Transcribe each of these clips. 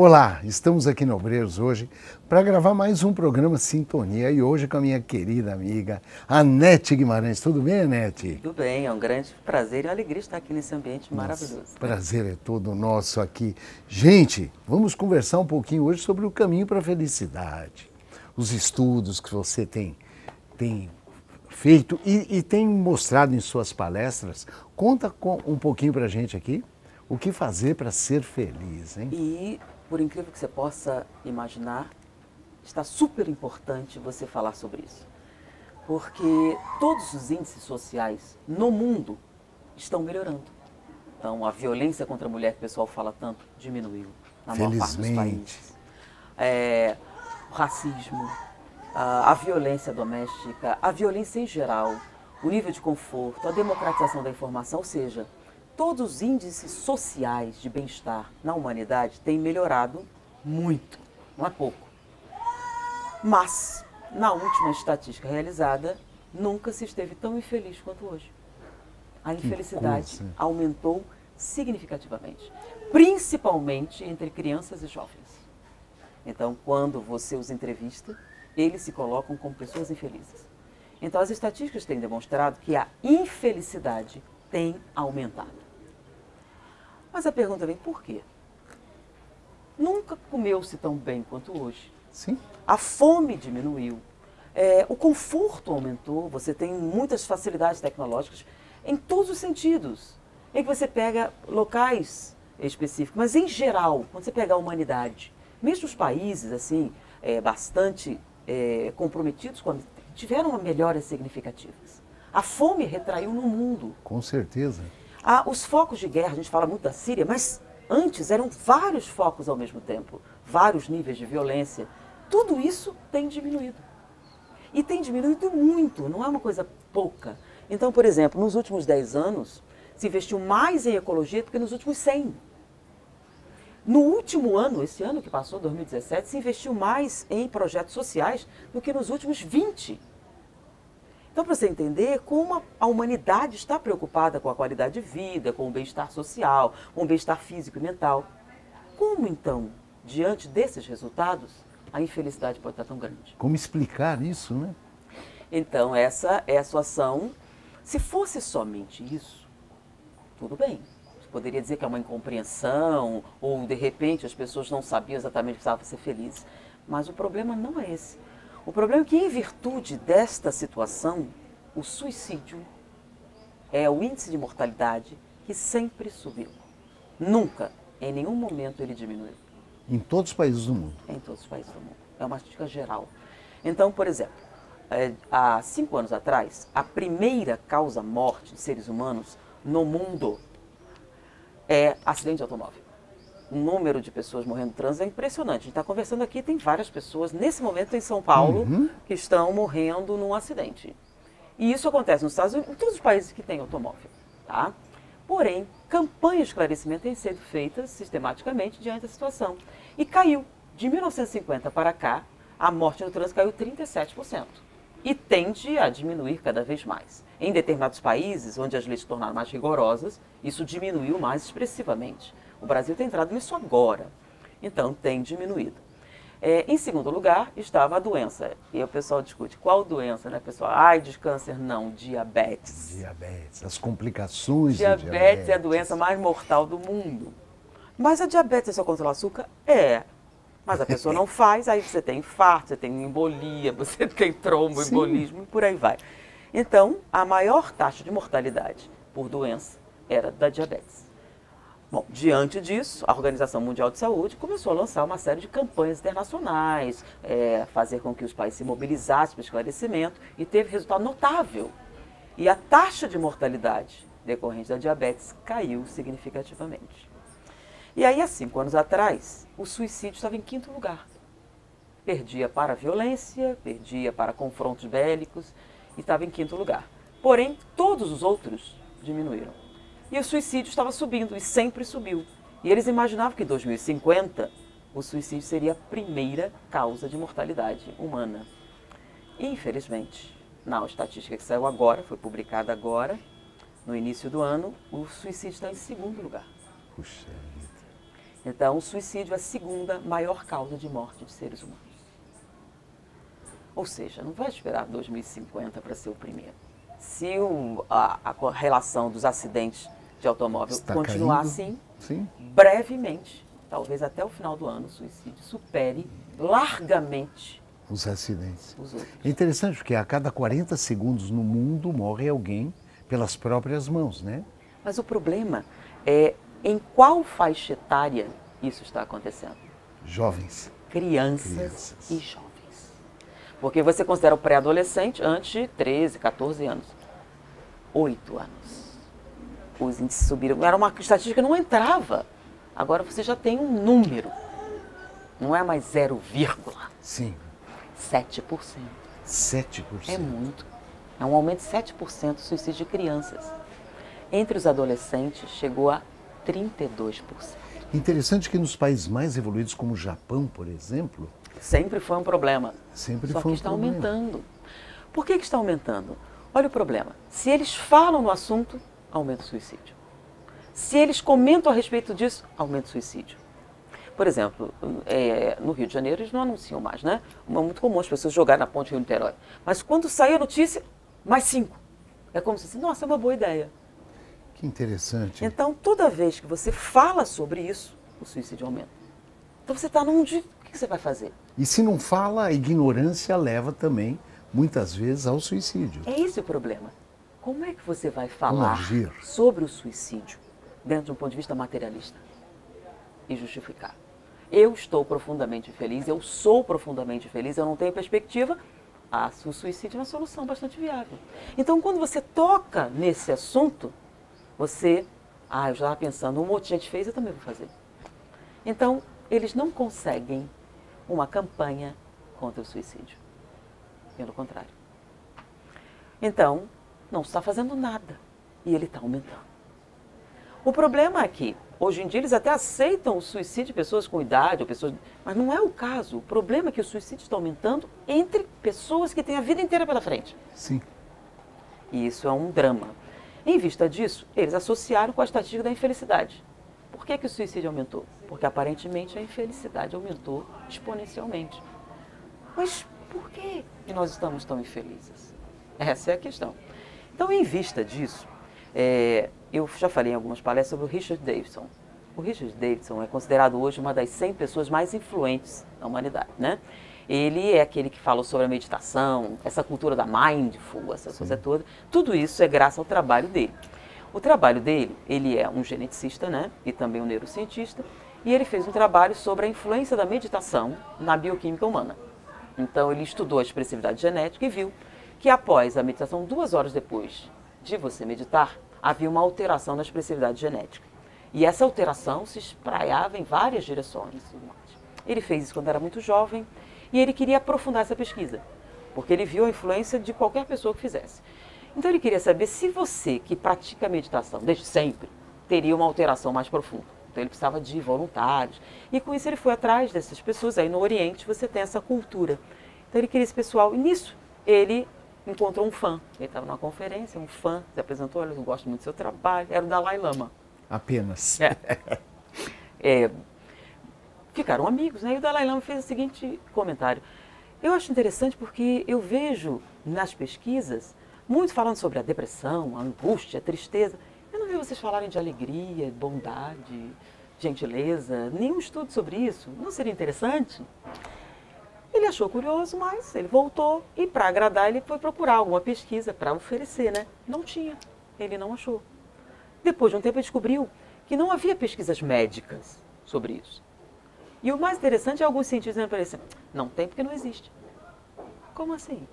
Olá, estamos aqui no Obreiros hoje para gravar mais um programa Sintonia e hoje com a minha querida amiga Anete Guimarães. Tudo bem, Anete? Tudo bem, é um grande prazer e alegria estar aqui nesse ambiente maravilhoso. Prazer é todo nosso aqui. Gente, vamos conversar um pouquinho hoje sobre o caminho para a felicidade, os estudos que você tem feito e tem mostrado em suas palestras. Conta um pouquinho para a gente aqui o que fazer para ser feliz, hein? E, por incrível que você possa imaginar, está super importante você falar sobre isso. Porque todos os índices sociais no mundo estão melhorando. Então, a violência contra a mulher que o pessoal fala tanto diminuiu na maior parte dos países. O racismo, a violência doméstica, a violência em geral, o nível de conforto, a democratização da informação, ou seja, todos os índices sociais de bem-estar na humanidade têm melhorado muito, não é pouco. Mas, na última estatística realizada, nunca se esteve tão infeliz quanto hoje. A infelicidade aumentou significativamente, principalmente entre crianças e jovens. Então, quando você os entrevista, eles se colocam como pessoas infelizes. Então, as estatísticas têm demonstrado que a infelicidade tem aumentado. Mas a pergunta vem, por quê? Nunca comeu-se tão bem quanto hoje. Sim. A fome diminuiu, o conforto aumentou, você tem muitas facilidades tecnológicas em todos os sentidos. Em que você pega locais específicos, mas em geral, quando você pega a humanidade, mesmo os países assim, bastante comprometidos, tiveram melhoras significativas. A fome retraiu no mundo. Com certeza. Os focos de guerra, a gente fala muito da Síria, mas antes eram vários focos ao mesmo tempo, vários níveis de violência. Tudo isso tem diminuído. E tem diminuído muito, não é uma coisa pouca. Então, por exemplo, nos últimos 10 anos, se investiu mais em ecologia do que nos últimos 100. No último ano, esse ano que passou, 2017, se investiu mais em projetos sociais do que nos últimos 20. Então, para você entender como a humanidade está preocupada com a qualidade de vida, com o bem-estar social, com o bem-estar físico e mental. Como, então, diante desses resultados, a infelicidade pode estar tão grande? Como explicar isso, né? Então, essa é a situação. Se fosse somente isso, tudo bem. Você poderia dizer que é uma incompreensão, ou, de repente, as pessoas não sabiam exatamente que precisavam ser felizes. Mas o problema não é esse. O problema é que, em virtude desta situação, o suicídio é o índice de mortalidade que sempre subiu. Nunca, em nenhum momento, ele diminuiu. Em todos os países do mundo. Em todos os países do mundo. É uma estatística geral. Então, por exemplo, há 5 anos atrás, a primeira causa-morte de seres humanos no mundo é acidente de automóvel. O número de pessoas morrendo no trânsito é impressionante. A gente está conversando aqui, tem várias pessoas, nesse momento em São Paulo, que estão morrendo num acidente. E isso acontece nos Estados Unidos, em todos os países que têm automóvel. Tá? Porém, campanhas de esclarecimento têm sido feitas sistematicamente diante da situação. E caiu. De 1950 para cá, a morte no trânsito caiu 37%. E tende a diminuir cada vez mais. Em determinados países, onde as leis se tornaram mais rigorosas, isso diminuiu mais expressivamente. O Brasil tem entrado nisso agora, então tem diminuído. Em segundo lugar, estava a doença. E o pessoal discute, qual doença, né, pessoal? AIDS, câncer, não, diabetes. Diabetes, as complicações Diabetes do diabetes. É a doença mais mortal do mundo. Mas a diabetes é só controlar o açúcar? É. Mas a pessoa não faz, aí você tem infarto, você tem embolia, você tem tromboembolismo e por aí vai. Então, a maior taxa de mortalidade por doença era da diabetes. Bom, diante disso, a Organização Mundial de Saúde começou a lançar uma série de campanhas internacionais, fazer com que os países se mobilizassem para o esclarecimento e teve resultado notável. E a taxa de mortalidade decorrente da diabetes caiu significativamente. E aí, há 5 anos atrás, o suicídio estava em 5º lugar. Perdia para a violência, perdia para confrontos bélicos e estava em 5º lugar. Porém, todos os outros diminuíram. E o suicídio estava subindo, e sempre subiu. E eles imaginavam que em 2050 o suicídio seria a primeira causa de mortalidade humana. E, infelizmente, na estatística que saiu agora, foi publicada agora, no início do ano, o suicídio está em 2º lugar. Puxa vida. Então, o suicídio é a segunda maior causa de morte de seres humanos. Ou seja, não vai esperar 2050 para ser o primeiro. Se a relação dos acidentes de automóvel Está continuar caindo. assim, Sim. brevemente, talvez até o final do ano, o suicídio supere largamente Os acidentes. os outros. É interessante porque a cada 40 segundos no mundo morre alguém pelas próprias mãos, né? Mas o problema é em qual faixa etária isso está acontecendo? Jovens. Crianças e jovens. Porque você considera o pré-adolescente antes de 13, 14 anos. 8 anos. Os índices subiram. Era uma estatística que não entrava. Agora você já tem um número. Não é mais 0, Sim. 7%. 7%. É muito. É um aumento de 7% do suicídio de crianças. Entre os adolescentes chegou a 32%. Interessante que nos países mais evoluídos, como o Japão, por exemplo, Sempre foi um problema. sempre Só foi que um está problema. aumentando. Por que está aumentando? Olha o problema. Se eles falam no assunto, aumenta o suicídio. Se eles comentam a respeito disso, aumenta o suicídio. Por exemplo, no Rio de Janeiro eles não anunciam mais, né? É muito comum as pessoas jogarem na ponte Rio-Niterói. Mas quando sai a notícia, mais 5. É como se fosse, nossa, é uma boa ideia. Que interessante. Então, toda vez que você fala sobre isso, o suicídio aumenta. Então você está num dia, o que você vai fazer? E se não fala, a ignorância leva também, muitas vezes, ao suicídio. É esse o problema. Como é que você vai falar agir. sobre o suicídio dentro de um ponto de vista materialista e justificar? Eu estou profundamente feliz, eu sou profundamente feliz, eu não tenho perspectiva. O suicídio é uma solução bastante viável. Então, quando você toca nesse assunto, eu já estava pensando, um monte de gente fez, eu também vou fazer. Então, eles não conseguem uma campanha contra o suicídio. Pelo contrário. Então, não está fazendo nada. E ele está aumentando. O problema é que, hoje em dia, eles até aceitam o suicídio de pessoas com idade, mas não é o caso. O problema é que o suicídio está aumentando entre pessoas que têm a vida inteira pela frente. Sim. E isso é um drama. Em vista disso, eles associaram com a estatística da infelicidade. Por que o suicídio aumentou? Porque aparentemente a infelicidade aumentou exponencialmente. Mas por que nós estamos tão infelizes? Essa é a questão. Então, em vista disso, eu já falei em algumas palestras sobre o Richard Davidson. O Richard Davidson é considerado hoje uma das 100 pessoas mais influentes da humanidade, né? Ele é aquele que falou sobre a meditação, essa cultura da mindful, essa coisa toda. Tudo isso é graças ao trabalho dele. O trabalho dele, ele é um geneticista, né? E também um neurocientista. E ele fez um trabalho sobre a influência da meditação na bioquímica humana. Então, ele estudou a expressividade genética e viu que após a meditação, 2 horas depois de você meditar, havia uma alteração na expressividade genética. E essa alteração se espraiava em várias direções. Ele fez isso quando era muito jovem e ele queria aprofundar essa pesquisa, porque ele viu a influência de qualquer pessoa que fizesse. Então ele queria saber se você, que pratica a meditação desde sempre, teria uma alteração mais profunda. Então ele precisava de voluntários. E com isso ele foi atrás dessas pessoas. Aí no Oriente você tem essa cultura. Então ele queria esse pessoal. E nisso ele encontrou um fã. Ele estava numa conferência, um fã se apresentou, olha, eu gosto muito do seu trabalho. Era o Dalai Lama. Apenas. Ficaram amigos, né? E o Dalai Lama fez o seguinte comentário. Eu acho interessante porque eu vejo nas pesquisas muito falando sobre a depressão, a angústia, a tristeza. Eu não vi vocês falarem de alegria, bondade, gentileza, nenhum estudo sobre isso. Não seria interessante? Ele achou curioso, mas ele voltou e, para agradar, ele foi procurar alguma pesquisa para oferecer, né? Não tinha, ele não achou. Depois de um tempo, ele descobriu que não havia pesquisas médicas sobre isso. E o mais interessante é alguns cientistas dizendo para ele assim, não tem porque não existe. Como assim?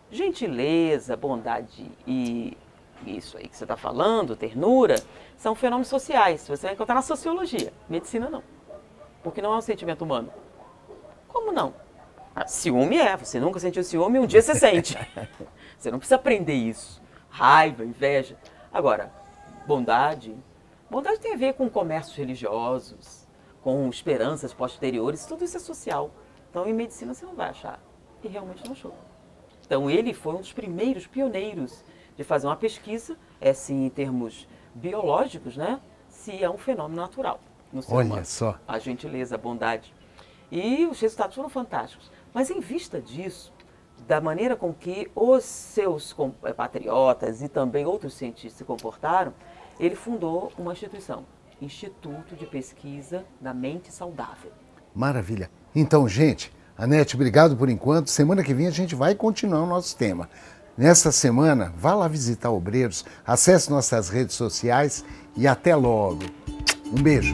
Gentileza, bondade e isso aí que você está falando, ternura, são fenômenos sociais. Você vai encontrar na sociologia, medicina não. Porque não é um sentimento humano. Como não? Ciúme você nunca sentiu ciúme, um dia você sente. Você não precisa aprender isso. Raiva, inveja. Agora, bondade tem a ver com comércios religiosos, com esperanças posteriores, tudo isso é social. Então, em medicina você não vai achar. E realmente não achou. Então, ele foi um dos primeiros pioneiros de fazer uma pesquisa, em termos biológicos, né? Se é um fenômeno natural. no ser Olha humano. só. A gentileza, a bondade. E os resultados foram fantásticos. Mas em vista disso, da maneira com que os seus patriotas e também outros cientistas se comportaram, ele fundou uma instituição, Instituto de Pesquisa da Mente Saudável. Maravilha. Então, gente, Anete, obrigado por enquanto. Semana que vem a gente vai continuar o nosso tema. Nesta semana, vá lá visitar Obreiros, acesse nossas redes sociais e até logo. Um beijo.